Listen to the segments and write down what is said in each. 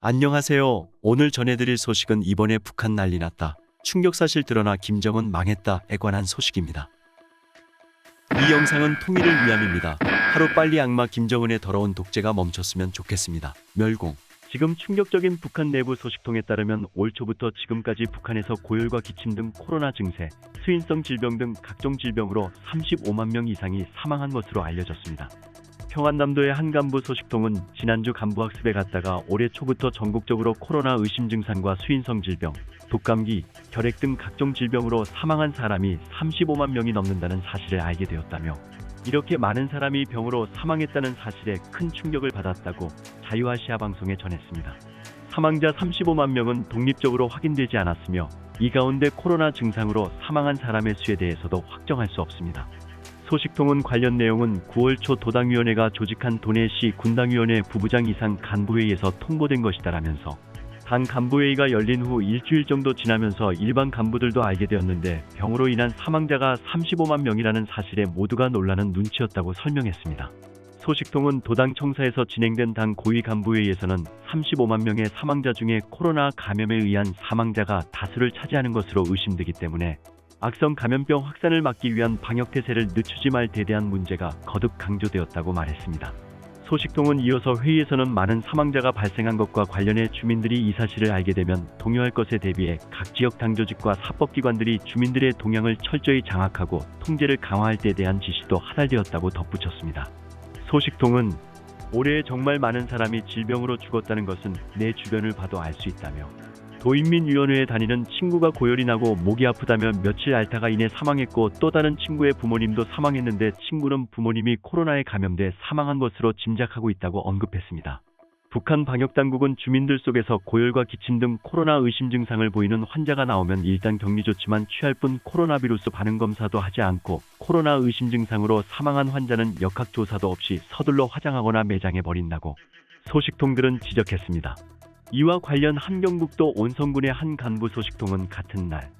안녕하세요. 오늘 전해드릴 소식은 이번에 북한 난리 났다. 충격사실 드러나 김정은 망했다에 관한 소식입니다. 이 영상은 통일을 위함입니다. 하루빨리 악마 김정은의 더러운 독재가 멈췄으면 좋겠습니다. 멸공. 지금 충격적인 북한 내부 소식통에 따르면 올 초부터 지금까지 북한에서 고열과 기침 등 코로나 증세, 수인성 질병 등 각종 질병으로 35만 명 이상이 사망한 것으로 알려졌습니다. 평안남도의 한 간부 소식통은 지난주 간부학습에 갔다가 올해 초부터 전국적으로 코로나 의심 증상과 수인성 질병, 독감기, 결핵 등 각종 질병으로 사망한 사람이 35만 명이 넘는다는 사실을 알게 되었다며 이렇게 많은 사람이 병으로 사망했다는 사실에 큰 충격을 받았다고 자유아시아 방송에 전했습니다. 사망자 35만 명은 독립적으로 확인되지 않았으며 이 가운데 코로나 증상으로 사망한 사람의 수에 대해서도 확정할 수 없습니다. 소식통은 관련 내용은 9월 초 도당위원회가 조직한 도내시 군당위원회 부부장 이상 간부회의에서 통보된 것이다라면서 당 간부회의가 열린 후 일주일 정도 지나면서 일반 간부들도 알게 되었는데 병으로 인한 사망자가 35만 명이라는 사실에 모두가 놀라는 눈치였다고 설명했습니다. 소식통은 도당 청사에서 진행된 당 고위 간부회의에서는 35만 명의 사망자 중에 코로나 감염에 의한 사망자가 다수를 차지하는 것으로 의심되기 때문에 악성 감염병 확산을 막기 위한 방역태세를 늦추지 말 데 대한 문제가 거듭 강조되었다고 말했습니다. 소식통은 이어서 회의에서는 많은 사망자가 발생한 것과 관련해 주민들이 이 사실을 알게 되면 동요할 것에 대비해 각 지역 당조직과 사법기관들이 주민들의 동향을 철저히 장악하고 통제를 강화할 데 대한 지시도 하달되었다고 덧붙였습니다. 소식통은 올해 정말 많은 사람이 질병으로 죽었다는 것은 내 주변을 봐도 알 수 있다며 도인민위원회에 다니는 친구가 고열이 나고 목이 아프다며 며칠 앓다가 이내 사망했고 또 다른 친구의 부모님도 사망했는데 친구는 부모님이 코로나에 감염돼 사망한 것으로 짐작하고 있다고 언급했습니다. 북한 방역당국은 주민들 속에서 고열과 기침 등 코로나 의심 증상을 보이는 환자가 나오면 일단 격리 조치만 취할 뿐 코로나 바이러스 반응 검사도 하지 않고 코로나 의심 증상으로 사망한 환자는 역학조사도 없이 서둘러 화장하거나 매장해 버린다고 소식통들은 지적했습니다. 이와 관련 함경북도 온성군의 한 간부 소식통은 같은 날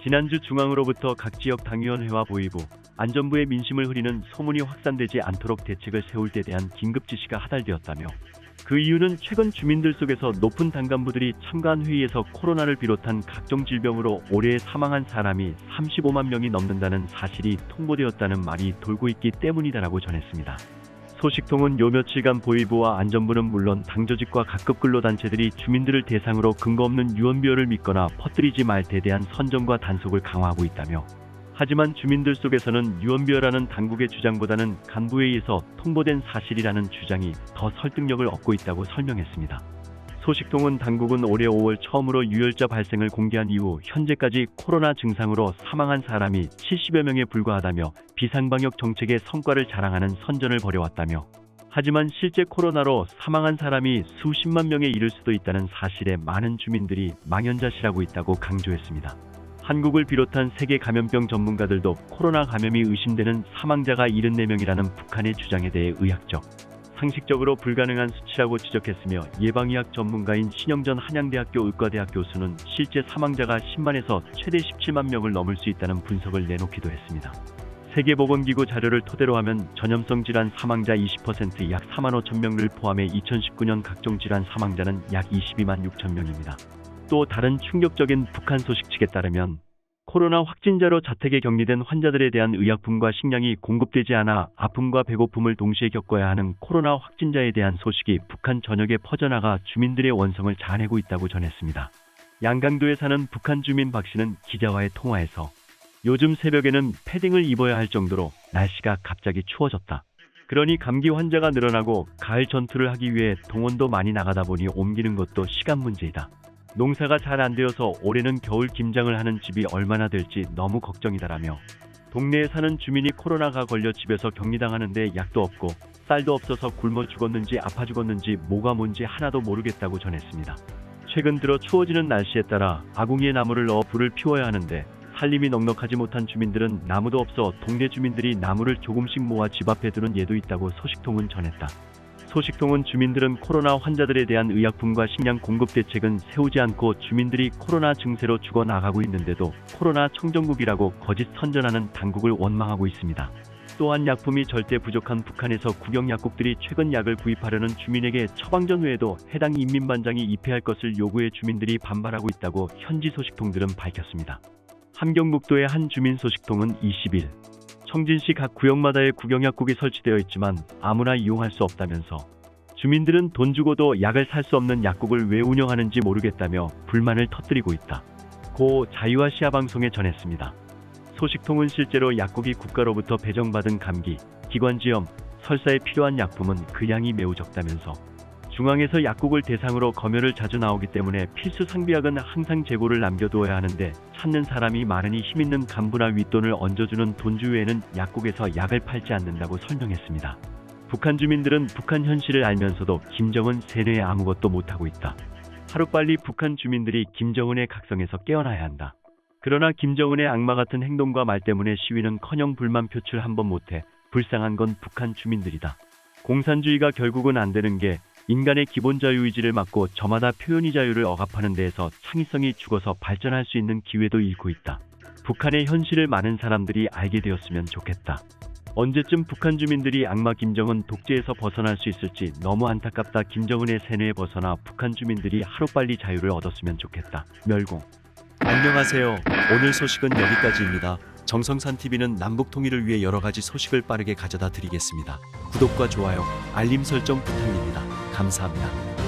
지난주 중앙으로부터 각 지역 당위원회와 보위부, 안전부의 민심을 흐리는 소문이 확산되지 않도록 대책을 세울 데 대한 긴급 지시가 하달되었다며 그 이유는 최근 주민들 속에서 높은 당간부들이 참가한 회의에서 코로나를 비롯한 각종 질병으로 올해 사망한 사람이 35만 명이 넘는다는 사실이 통보되었다는 말이 돌고 있기 때문이다라고 전했습니다. 소식통은 요 며칠간 보위부와 안전부는 물론 당조직과 각급 근로단체들이 주민들을 대상으로 근거 없는 유언비어를 믿거나 퍼뜨리지 말 데 대한 선정과 단속을 강화하고 있다며 하지만 주민들 속에서는 유언비어라는 당국의 주장보다는 간부회의에서 통보된 사실이라는 주장이 더 설득력을 얻고 있다고 설명했습니다. 소식통은 당국은 올해 5월 처음으로 유혈자 발생을 공개한 이후 현재까지 코로나 증상으로 사망한 사람이 70여 명에 불과하다며 비상방역 정책의 성과를 자랑하는 선전을 벌여왔다며 하지만 실제 코로나로 사망한 사람이 수십만 명에 이를 수도 있다는 사실에 많은 주민들이 망연자실하고 있다고 강조했습니다. 한국을 비롯한 세계 감염병 전문가들도 코로나 감염이 의심되는 사망자가 74명이라는 북한의 주장에 대해 의학적, 상식적으로 불가능한 수치라고 지적했으며 예방의학 전문가인 신영전 한양대학교 의과대학 교수는 실제 사망자가 10만에서 최대 17만 명을 넘을 수 있다는 분석을 내놓기도 했습니다. 세계보건기구 자료를 토대로 하면 전염성 질환 사망자 20% 약 4만 5천 명을 포함해 2019년 각종 질환 사망자는 약 22만 6천 명입니다. 또 다른 충격적인 북한 소식 측에 따르면 코로나 확진자로 자택에 격리된 환자들에 대한 의약품과 식량이 공급되지 않아 아픔과 배고픔을 동시에 겪어야 하는 코로나 확진자에 대한 소식이 북한 전역에 퍼져나가 주민들의 원성을 자아내고 있다고 전했습니다. 양강도에 사는 북한 주민 박 씨는 기자와의 통화에서 요즘 새벽에는 패딩을 입어야 할 정도로 날씨가 갑자기 추워졌다. 그러니 감기 환자가 늘어나고 가을 전투를 하기 위해 동원도 많이 나가다 보니 옮기는 것도 시간 문제이다. 농사가 잘 안 되어서 올해는 겨울 김장을 하는 집이 얼마나 될지 너무 걱정이다라며 동네에 사는 주민이 코로나가 걸려 집에서 격리당하는데 약도 없고 쌀도 없어서 굶어 죽었는지 아파 죽었는지 뭐가 뭔지 하나도 모르겠다고 전했습니다. 최근 들어 추워지는 날씨에 따라 아궁이에 나무를 넣어 불을 피워야 하는데 살림이 넉넉하지 못한 주민들은 나무도 없어 동네 주민들이 나무를 조금씩 모아 집 앞에 두는 예도 있다고 소식통은 전했다. 소식통은 주민들은 코로나 환자들에 대한 의약품과 식량 공급 대책은 세우지 않고 주민들이 코로나 증세로 죽어나가고 있는데도 코로나 청정국이라고 거짓 선전하는 당국을 원망하고 있습니다. 또한 약품이 절대 부족한 북한에서 국영약국들이 최근 약을 구입하려는 주민에게 처방전 외에도 해당 인민반장이 입회할 것을 요구해 주민들이 반발하고 있다고 현지 소식통들은 밝혔습니다. 함경북도의 한 주민 소식통은 20일 청진시 각 구역마다의 국영약국이 설치되어 있지만 아무나 이용할 수 없다면서 주민들은 돈 주고도 약을 살 수 없는 약국을 왜 운영하는지 모르겠다며 불만을 터뜨리고 있다. 고 자유아시아 방송에 전했습니다. 소식통은 실제로 약국이 국가로부터 배정받은 감기, 기관지염, 설사에 필요한 약품은 그 양이 매우 적다면서 중앙에서 약국을 대상으로 검열을 자주 나오기 때문에 필수 상비약은 항상 재고를 남겨두어야 하는데 찾는 사람이 많으니 힘있는 간부나 윗돈을 얹어주는 돈주 외에는 약국에서 약을 팔지 않는다고 설명했습니다. 북한 주민들은 북한 현실을 알면서도 김정은 세뇌에 아무것도 못하고 있다. 하루빨리 북한 주민들이 김정은의 각성에서 깨어나야 한다. 그러나 김정은의 악마 같은 행동과 말 때문에 시위는커녕 불만 표출 한 번 못해 불쌍한 건 북한 주민들이다. 공산주의가 결국은 안 되는 게 인간의 기본 자유의지를 막고 저마다 표현의 자유를 억압하는 데에서 창의성이 죽어서 발전할 수 있는 기회도 잃고 있다. 북한의 현실을 많은 사람들이 알게 되었으면 좋겠다. 언제쯤 북한 주민들이 악마 김정은 독재에서 벗어날 수 있을지 너무 안타깝다. 김정은의 세뇌에 벗어나 북한 주민들이 하루빨리 자유를 얻었으면 좋겠다. 멸공. 안녕하세요. 오늘 소식은 여기까지입니다. 정성산TV는 남북 통일을 위해 여러 가지 소식을 빠르게 가져다 드리겠습니다. 구독과 좋아요, 알림 설정 부탁드립니다. 감사합니다.